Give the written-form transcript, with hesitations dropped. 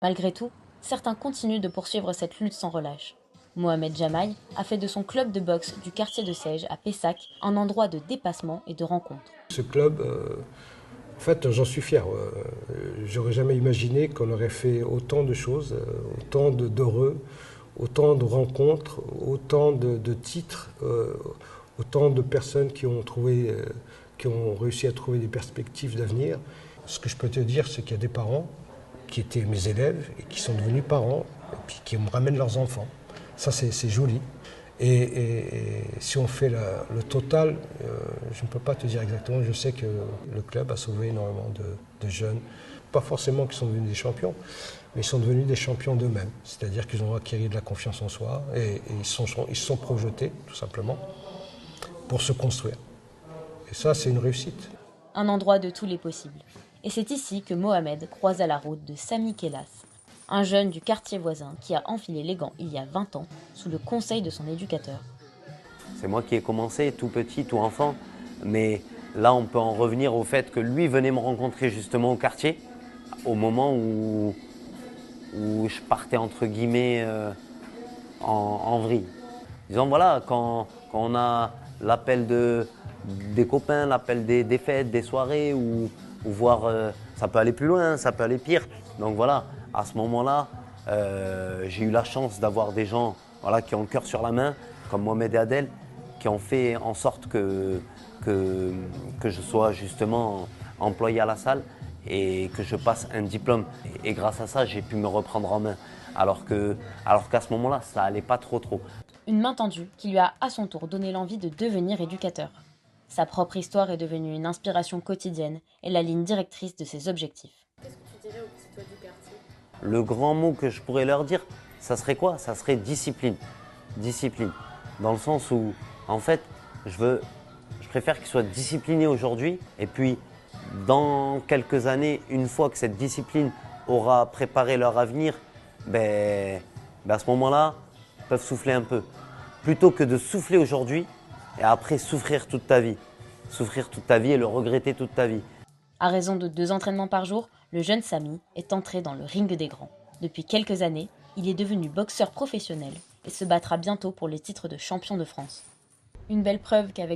Malgré tout, certains continuent de poursuivre cette lutte sans relâche. Mohamed Jamaï a fait de son club de boxe du quartier de Sège à Pessac un endroit de dépassement et de rencontre. Ce club, en fait, j'en suis fier. J'aurais jamais imaginé qu'on aurait fait autant de choses, autant d'heureux, autant de rencontres, autant de titres, autant de personnes qui ont trouvé, qui ont réussi à trouver des perspectives d'avenir. Ce que je peux te dire, c'est qu'il y a des parents qui étaient mes élèves et qui sont devenus parents et puis qui me ramènent leurs enfants. Ça, c'est joli. Et si on fait le total, je ne peux pas te dire exactement. Je sais que le club a sauvé énormément de jeunes, pas forcément qui sont devenus des champions, mais ils sont devenus des champions d'eux-mêmes. C'est-à-dire qu'ils ont acquis de la confiance en soi et ils se sont projetés, tout simplement, pour se construire. Et ça, c'est une réussite. Un endroit de tous les possibles. Et c'est ici que Mohamed croisa la route de Sami Kellas, un jeune du quartier voisin qui a enfilé les gants il y a 20 ans sous le conseil de son éducateur. C'est moi qui ai commencé, tout petit, tout enfant. Mais là, on peut en revenir au fait que lui venait me rencontrer justement au quartier, au moment où je partais entre guillemets en vrille. Disons voilà, quand on a l'appel des copains, l'appel des fêtes, des soirées, ou voir, ça peut aller plus loin, ça peut aller pire. Donc voilà, à ce moment-là, j'ai eu la chance d'avoir des gens voilà, qui ont le cœur sur la main, comme Mohamed et Adel, qui ont fait en sorte que je sois justement employé à la salle et que je passe un diplôme. Et grâce à ça, j'ai pu me reprendre en main. Alors qu'à ce moment-là, ça allait pas trop. Une main tendue qui lui a à son tour donné l'envie de devenir éducateur. Sa propre histoire est devenue une inspiration quotidienne et la ligne directrice de ses objectifs. Le grand mot que je pourrais leur dire, ça serait quoi? Ça serait discipline. Discipline. Dans le sens où, en fait, je préfère qu'ils soient disciplinés aujourd'hui et puis dans quelques années, une fois que cette discipline aura préparé leur avenir, à ce moment-là, ils peuvent souffler un peu. Plutôt que de souffler aujourd'hui et après souffrir toute ta vie. Souffrir toute ta vie et le regretter toute ta vie. À raison de 2 entraînements par jour, le jeune Sami est entré dans le ring des grands. Depuis quelques années, il est devenu boxeur professionnel et se battra bientôt pour les titres de champion de France. Une belle preuve qu'avec